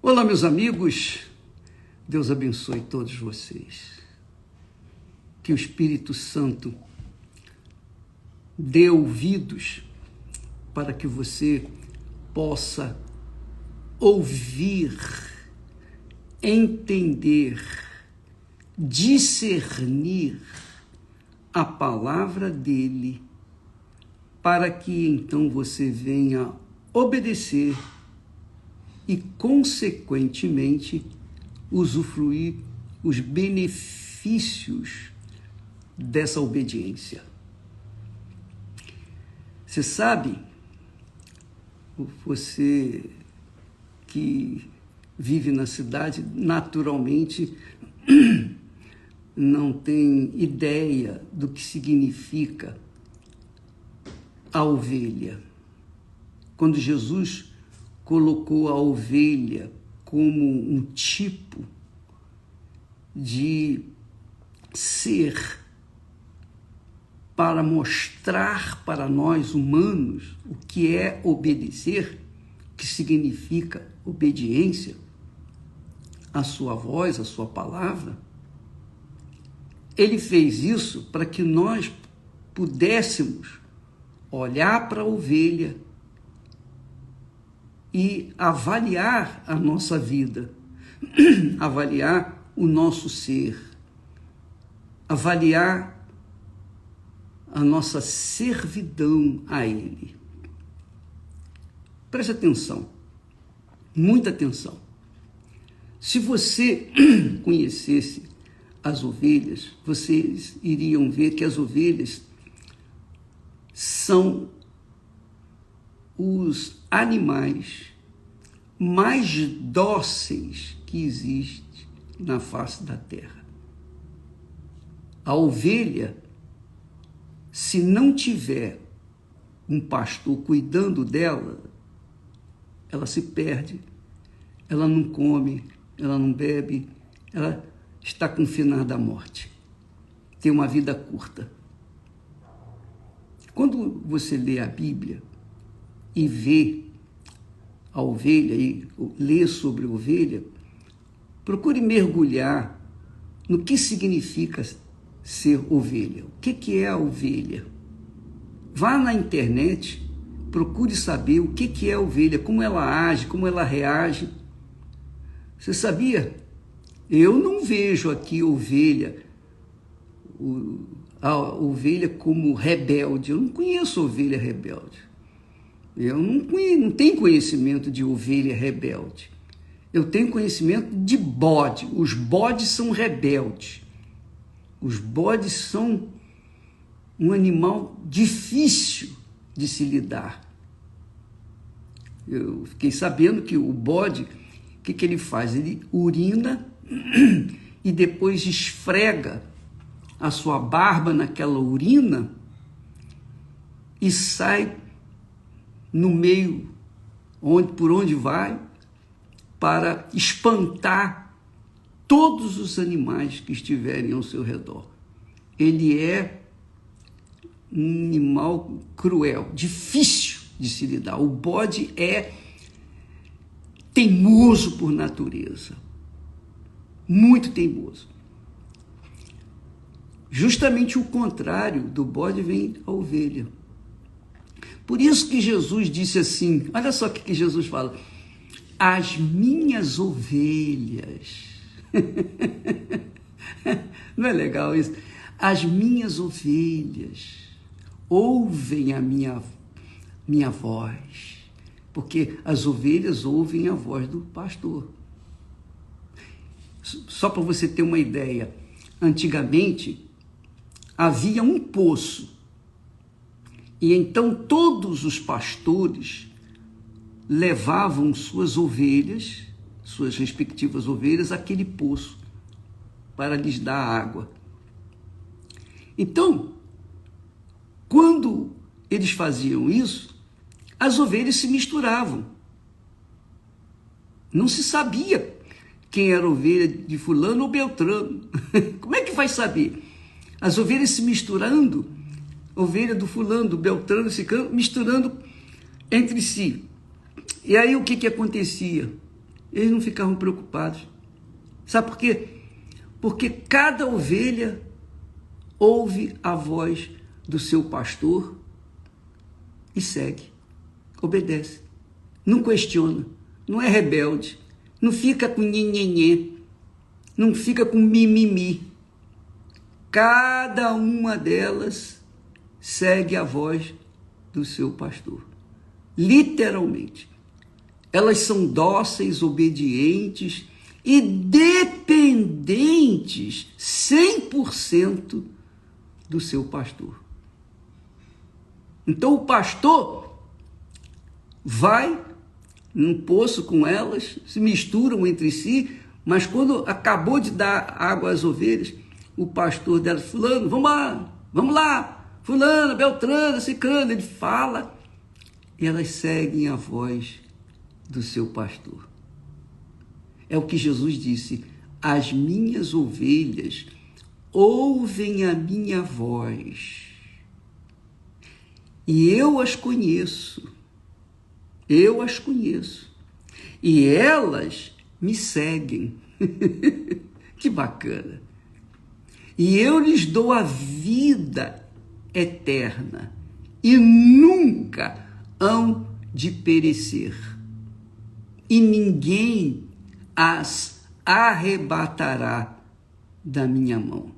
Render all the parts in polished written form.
Olá, meus amigos, Deus abençoe todos vocês. Que o Espírito Santo dê ouvidos para que você possa ouvir, entender, discernir a palavra dele, para que então você venha obedecer e, consequentemente, usufruir os benefícios dessa obediência. Você sabe, você que vive na cidade, naturalmente não tem ideia do que significa a ovelha. Quando Jesus colocou a ovelha como um tipo de ser para mostrar para nós humanos o que é obedecer, o que significa obediência à sua voz, à sua palavra, ele fez isso para que nós pudéssemos olhar para a ovelha e avaliar a nossa vida, avaliar o nosso ser, avaliar a nossa servidão a Ele. Preste atenção, muita atenção. Se você conhecesse as ovelhas, vocês iriam ver que as ovelhas são os animais mais dóceis que existem na face da terra. A ovelha, se não tiver um pastor cuidando dela, ela se perde, ela não come, ela não bebe, ela está confinada à morte, tem uma vida curta. Quando você lê a Bíblia e vê a ovelha e lê sobre a ovelha, procure mergulhar no que significa ser ovelha. O que é a ovelha? Vá na internet, procure saber o que é a ovelha, como ela age, como ela reage. Você sabia? Eu não vejo aqui a ovelha como rebelde. Eu não conheço ovelha rebelde. Eu não tenho conhecimento de ovelha rebelde. Eu tenho conhecimento de bode. Os bodes são rebeldes. Os bodes são um animal difícil de se lidar. Eu fiquei sabendo que o bode, o que ele faz? Ele urina e depois esfrega a sua barba naquela urina e sai no meio, por onde vai, para espantar todos os animais que estiverem ao seu redor. Ele é um animal cruel, difícil de se lidar. O bode é teimoso por natureza, muito teimoso. Justamente o contrário do bode vem a ovelha. Por isso que Jesus disse assim, olha só o que Jesus fala: as minhas ovelhas. Não é legal isso? As minhas ovelhas ouvem a minha voz, porque as ovelhas ouvem a voz do pastor. Só para você ter uma ideia, antigamente havia um poço, e então todos os pastores levavam suas ovelhas, suas respectivas ovelhas, àquele poço para lhes dar água. Então, quando eles faziam isso, as ovelhas se misturavam. Não se sabia quem era ovelha de fulano ou beltrano. Como é que vai saber? As ovelhas se misturando, ovelha do fulano, do beltrano, misturando entre si. E aí o que acontecia? eles não ficavam preocupados. Sabe por quê? Porque cada ovelha ouve a voz do seu pastor e segue, obedece, não questiona, não é rebelde, não fica com nhenhenhê, não fica com mimimi. Cada uma delas segue a voz do seu pastor. Literalmente. Elas são dóceis, obedientes e dependentes 100% do seu pastor. Então o pastor vai num poço com elas, se misturam entre si, mas quando acabou de dar água às ovelhas, o pastor delas, fulano, vamos lá, fulano, beltrano, cicrano, ele fala, e elas seguem a voz do seu pastor. É o que Jesus disse, as minhas ovelhas ouvem a minha voz, e eu as conheço, e elas me seguem. Que bacana! E eu lhes dou a vida eterna, e nunca hão de perecer, e ninguém as arrebatará da minha mão.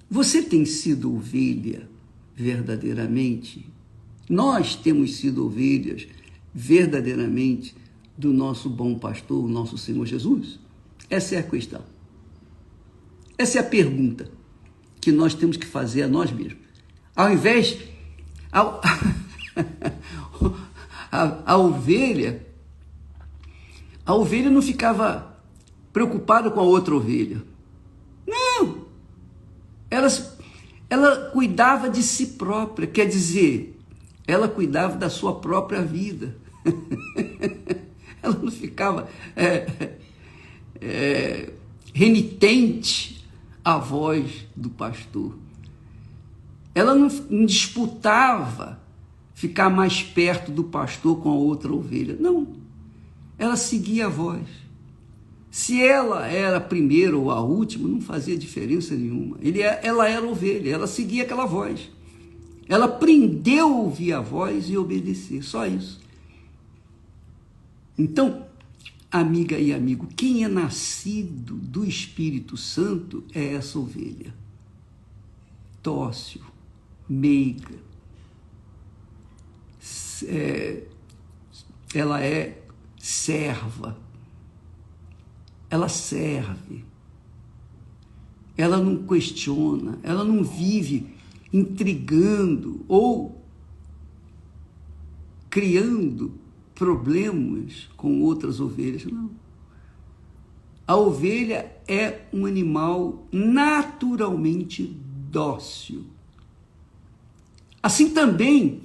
Você tem sido ovelha verdadeiramente? Nós temos sido ovelhas verdadeiramente do nosso bom pastor, o nosso Senhor Jesus? Essa é a questão. Essa é a pergunta que nós temos que fazer a nós mesmos. Ao invés... A ovelha não ficava preocupada com a outra ovelha. Não! Ela cuidava de si própria, quer dizer, ela cuidava da sua própria vida. Ela não ficava renitente à voz do pastor. Ela não disputava ficar mais perto do pastor com a outra ovelha. Não. Ela seguia a voz. Se ela era a primeira ou a última, não fazia diferença nenhuma. Ela era ovelha, ela seguia aquela voz. Ela aprendeu a ouvir a voz e obedecer, só isso. Então, amiga e amigo, quem é nascido do Espírito Santo é essa ovelha. Dócil, meiga. Ela é serva. Ela serve. Ela não questiona, ela não vive intrigando ou criando problemas com outras ovelhas, não. A ovelha é um animal naturalmente dócil. Assim também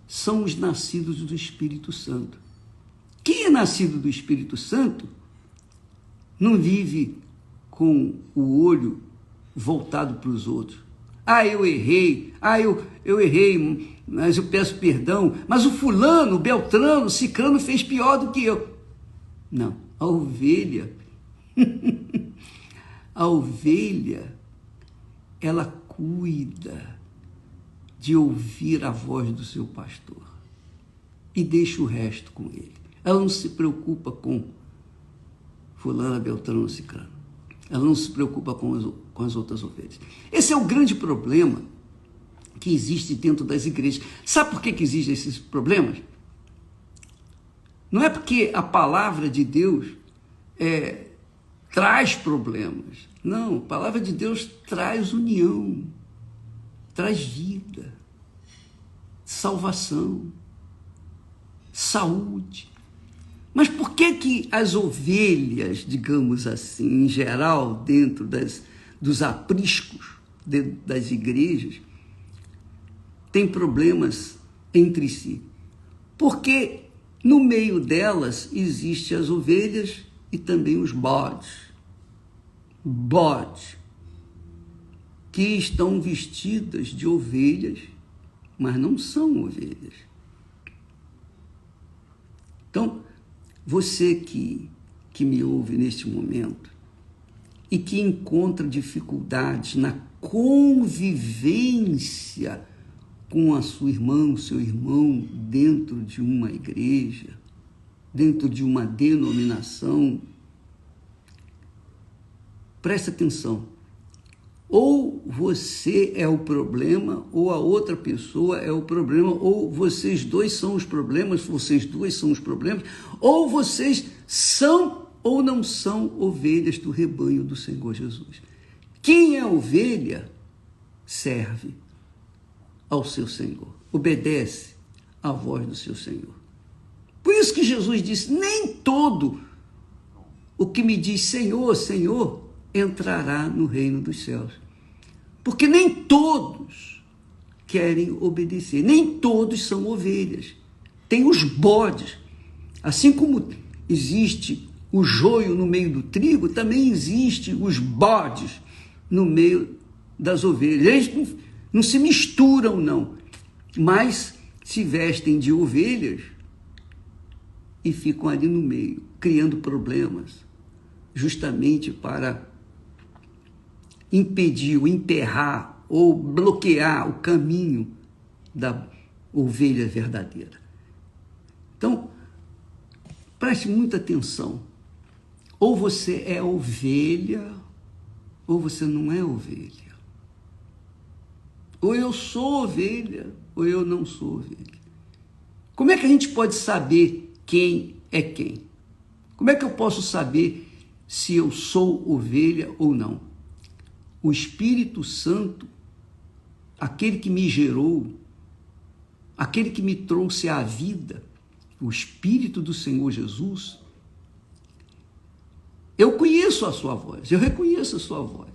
são os nascidos do Espírito Santo. Quem é nascido do Espírito Santo não vive com o olho voltado para os outros. Eu errei, eu errei, mas eu peço perdão, mas o fulano, o beltrano, o cicrano fez pior do que eu. Não, a ovelha, ela cuida de ouvir a voz do seu pastor e deixa o resto com ele. Ela não se preocupa com fulano, beltrano, cicrano. Ela não se preocupa com as outras ovelhas. Esse é o grande problema que existe dentro das igrejas. Sabe por que existem esses problemas? Não é porque a palavra de Deus traz problemas. Não, a palavra de Deus traz união, traz vida, salvação, saúde. Mas por que as ovelhas, digamos assim, em geral, dentro dos apriscos dentro das igrejas, têm problemas entre si? Porque no meio delas existem as ovelhas e também os bodes, que estão vestidas de ovelhas, mas não são ovelhas. Então, Você que me ouve neste momento e que encontra dificuldades na convivência com a sua irmã, o seu irmão, dentro de uma igreja, dentro de uma denominação, presta atenção. Ou você é o problema, ou a outra pessoa é o problema, ou vocês dois são os problemas, vocês duas são os problemas, ou vocês são ou não são ovelhas do rebanho do Senhor Jesus. Quem é ovelha serve ao seu Senhor, obedece à voz do seu Senhor. Por isso que Jesus disse, nem todo o que me diz Senhor, Senhor, entrará no reino dos céus. Porque nem todos querem obedecer, nem todos são ovelhas. Tem os bodes. Assim como existe o joio no meio do trigo, também existe os bodes no meio das ovelhas. Eles não se misturam, não, mas se vestem de ovelhas e ficam ali no meio, criando problemas, justamente para impedir, ou enterrar, ou bloquear o caminho da ovelha verdadeira. Então, preste muita atenção. Ou você é ovelha, ou você não é ovelha. Ou eu sou ovelha, ou eu não sou ovelha. Como é que a gente pode saber quem é quem? Como é que eu posso saber se eu sou ovelha ou não? O Espírito Santo, aquele que me gerou, aquele que me trouxe à vida, o Espírito do Senhor Jesus, eu conheço a sua voz, eu reconheço a sua voz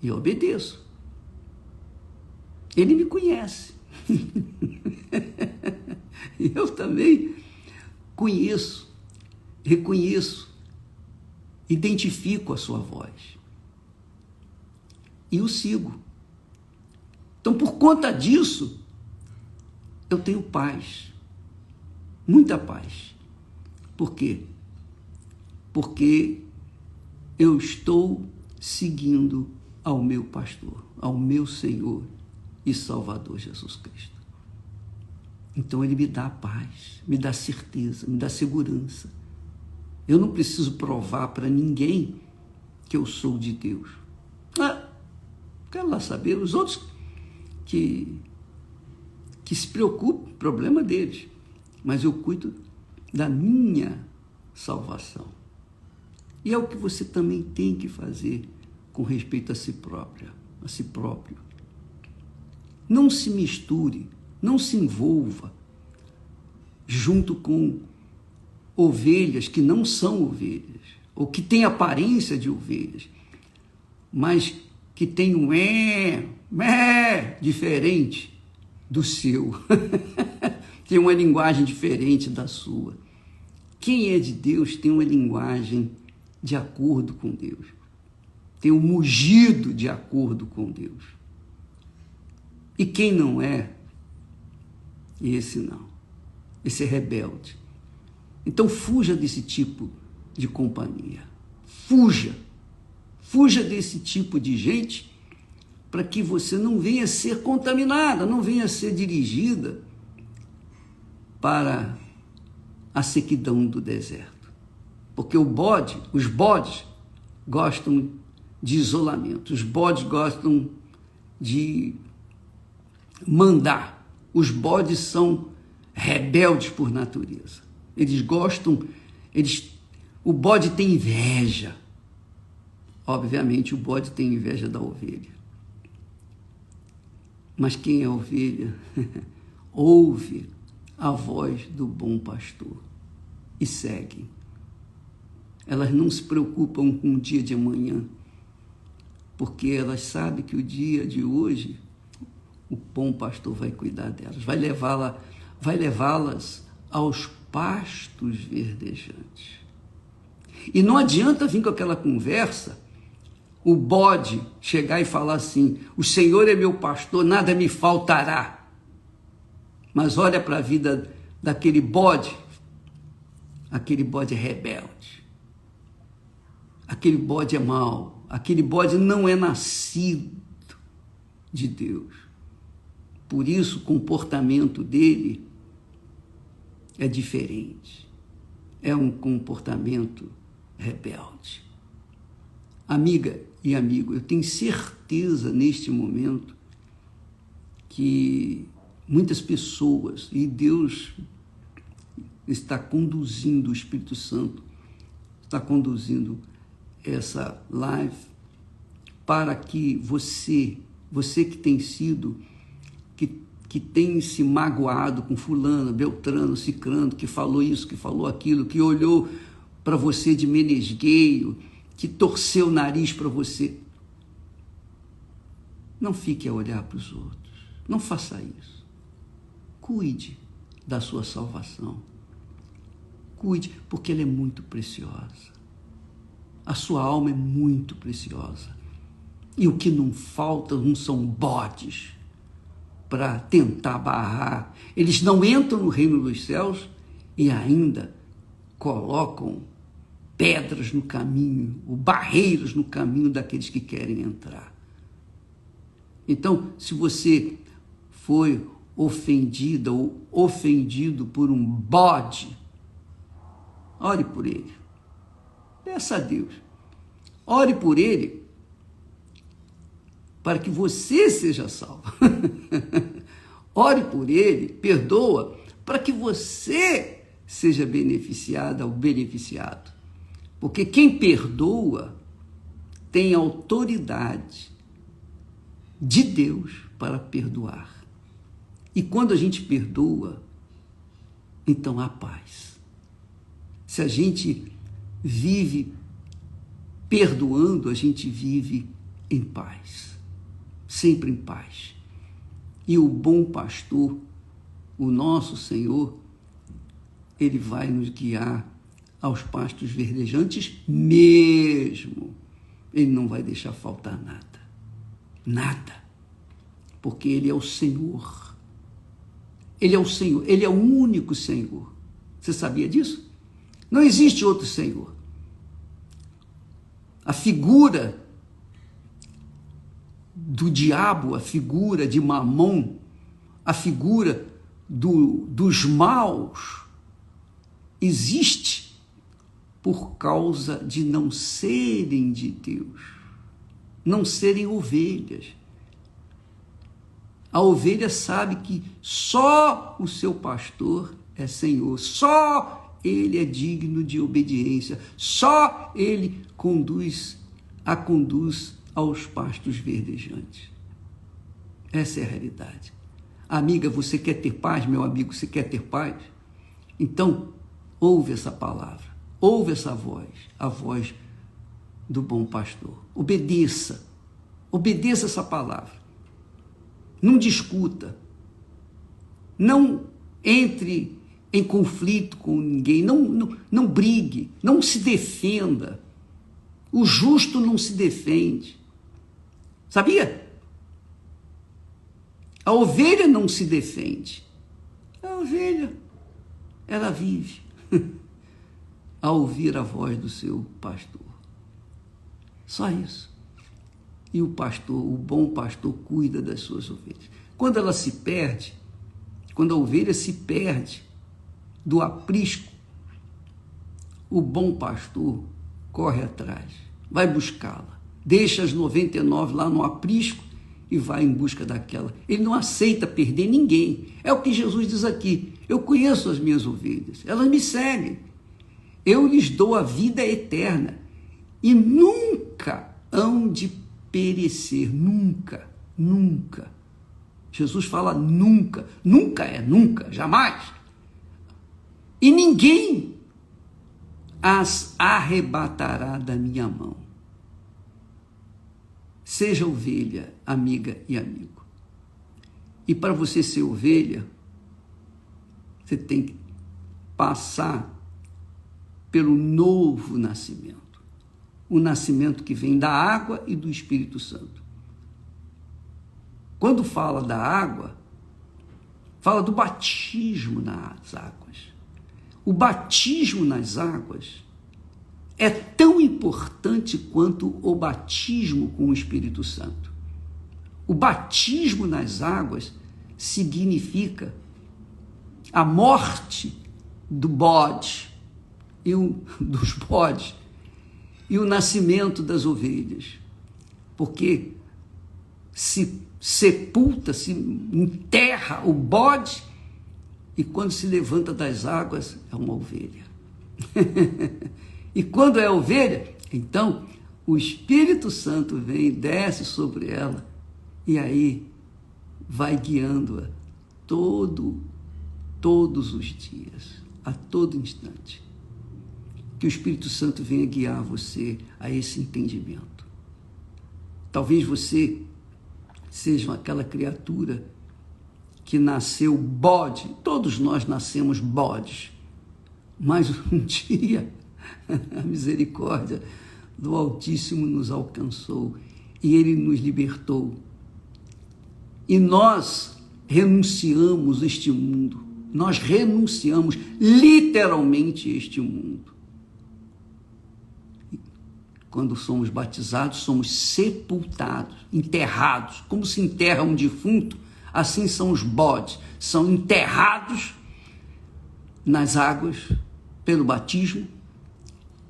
e obedeço. Ele me conhece. E eu também conheço, reconheço, identifico a sua voz. E o sigo. Então, por conta disso, eu tenho paz, muita paz. Por quê? Porque eu estou seguindo ao meu pastor, ao meu Senhor e Salvador Jesus Cristo. Então, ele me dá paz, me dá certeza, me dá segurança. Eu não preciso provar para ninguém que eu sou de Deus. Quero lá saber, os outros que se preocupam, problema deles. Mas eu cuido da minha salvação. E é o que você também tem que fazer com respeito a si própria, a si próprio. Não se misture, não se envolva junto com ovelhas que não são ovelhas, ou que têm aparência de ovelhas, mas que tem um diferente do seu. Tem uma linguagem diferente da sua. Quem é de Deus tem uma linguagem de acordo com Deus. Tem um mugido de acordo com Deus. E quem não é, esse não. Esse é rebelde. Então fuja desse tipo de companhia. Fuja. Fuja desse tipo de gente para que você não venha ser contaminada, não venha ser dirigida para a sequidão do deserto. Porque os bodes gostam de isolamento, os bodes gostam de mandar. Os bodes são rebeldes por natureza. Eles gostam, o bode tem inveja. Obviamente, o bode tem inveja da ovelha. Mas quem é ovelha ouve a voz do bom pastor e segue. Elas não se preocupam com o dia de amanhã, porque elas sabem que o dia de hoje o bom pastor vai cuidar delas, vai levá-las aos pastos verdejantes. E não adianta vir com aquela conversa, o bode chegar e falar assim: o Senhor é meu pastor, nada me faltará. Mas olha para a vida daquele bode, aquele bode é rebelde, aquele bode é mau, aquele bode não é nascido de Deus. Por isso o comportamento dele é diferente, é um comportamento rebelde. Amiga e amigo, eu tenho certeza neste momento que muitas pessoas, e Deus está conduzindo, o Espírito Santo está conduzindo essa live para que você que tem sido, que tem se magoado com fulano, beltrano, cicrano, que falou isso, que falou aquilo, que olhou para você de menesgueio, que torceu o nariz para você. Não fique a olhar para os outros. Não faça isso. Cuide da sua salvação. Cuide, porque ela é muito preciosa. A sua alma é muito preciosa. E o que não falta não são bodes para tentar barrar. Eles não entram no reino dos céus e ainda colocam pedras no caminho, ou barreiras no caminho daqueles que querem entrar. Então, se você foi ofendida ou ofendido por um bode, ore por ele. Peça a Deus. Ore por ele para que você seja salvo. Ore por ele, perdoa, para que você seja beneficiada ou beneficiado. Porque quem perdoa tem autoridade de Deus para perdoar. E quando a gente perdoa, então há paz. Se a gente vive perdoando, a gente vive em paz, sempre em paz. E o bom pastor, o nosso Senhor, ele vai nos guiar aos pastos verdejantes mesmo. Ele não vai deixar faltar nada. Nada. Porque ele é o Senhor. Ele é o Senhor. Ele é o único Senhor. Você sabia disso? Não existe outro Senhor. A figura do diabo, a figura de Mamon, a figura dos maus, existe por causa de não serem de Deus, não serem ovelhas. A ovelha sabe que só o seu pastor é Senhor, só ele é digno de obediência, só ele a conduz aos pastos verdejantes. Essa é a realidade. Amiga, você quer ter paz? Meu amigo, você quer ter paz? Então, ouve essa palavra, ouve essa voz, a voz do bom pastor. Obedeça essa palavra. Não discuta, não entre em conflito com ninguém, não brigue, não se defenda. O justo não se defende. Sabia? A ovelha não se defende. A ovelha, ela vive a ouvir a voz do seu pastor. Só isso. E o pastor, o bom pastor, cuida das suas ovelhas. Quando ela se perde, quando a ovelha se perde do aprisco, o bom pastor corre atrás, vai buscá-la, deixa as 99 lá no aprisco e vai em busca daquela. Ele não aceita perder ninguém. É o que Jesus diz aqui. Eu conheço as minhas ovelhas, elas me seguem. Eu lhes dou a vida eterna e nunca hão de perecer. Nunca, nunca. Jesus fala nunca. Nunca é nunca, jamais. E ninguém as arrebatará da minha mão. Seja ovelha, amiga e amigo. E para você ser ovelha, você tem que passar pelo novo nascimento. O nascimento que vem da água e do Espírito Santo. Quando fala da água, fala do batismo nas águas. O batismo nas águas é tão importante quanto o batismo com o Espírito Santo. O batismo nas águas significa a morte do bode dos bodes e o nascimento das ovelhas, porque se sepulta, se enterra o bode e quando se levanta das águas é uma ovelha. E quando é ovelha, então o Espírito Santo vem, desce sobre ela e aí vai guiando-a todos os dias, a todo instante. Que o Espírito Santo venha guiar você a esse entendimento. Talvez você seja aquela criatura que nasceu bode, todos nós nascemos bodes, mas um dia a misericórdia do Altíssimo nos alcançou e Ele nos libertou. E nós renunciamos este mundo, nós renunciamos literalmente este mundo. Quando somos batizados, somos sepultados, enterrados. Como se enterra um defunto, assim são os bodes, são enterrados nas águas pelo batismo,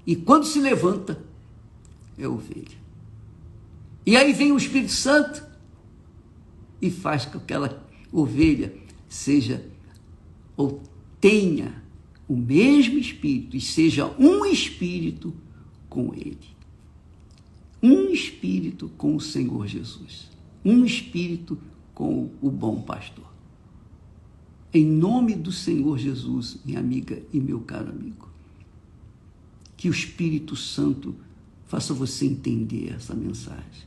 e quando se levanta, é ovelha. E aí vem o Espírito Santo e faz com que aquela ovelha seja ou tenha o mesmo Espírito e seja um Espírito com Ele. Um Espírito com o Senhor Jesus. Um Espírito com o bom pastor. Em nome do Senhor Jesus, minha amiga e meu caro amigo, que o Espírito Santo faça você entender essa mensagem.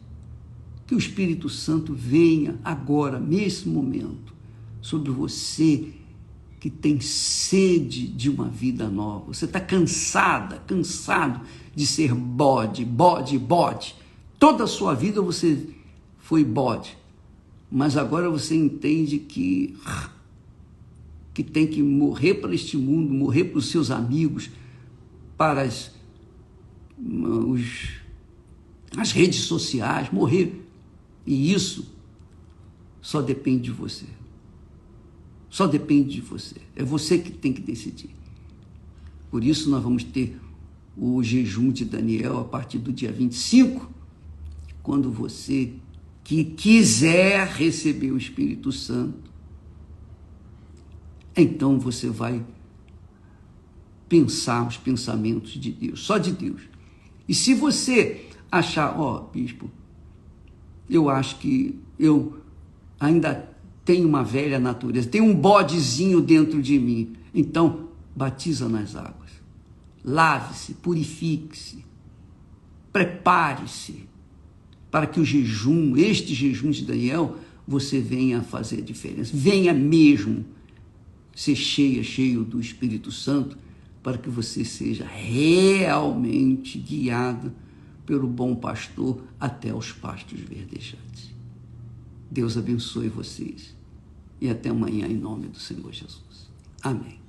Que o Espírito Santo venha agora, nesse momento, sobre você que tem sede de uma vida nova. Você está cansado de ser bode. Toda a sua vida você foi bode, mas agora você entende que tem que morrer para este mundo, morrer para os seus amigos, para as redes sociais, morrer. E isso só depende de você. Só depende de você. É você que tem que decidir. Por isso nós vamos ter o jejum de Daniel a partir do dia 25, quando você que quiser receber o Espírito Santo, então você vai pensar os pensamentos de Deus, só de Deus. E se você achar, bispo, eu acho que eu ainda tenho uma velha natureza, tem um bodezinho dentro de mim, então batiza nas águas, lave-se, purifique-se, prepare-se para que este jejum de Daniel, você venha a fazer a diferença, venha mesmo ser cheio do Espírito Santo, para que você seja realmente guiado pelo bom pastor até os pastos verdejantes. Deus abençoe vocês e até amanhã em nome do Senhor Jesus. Amém.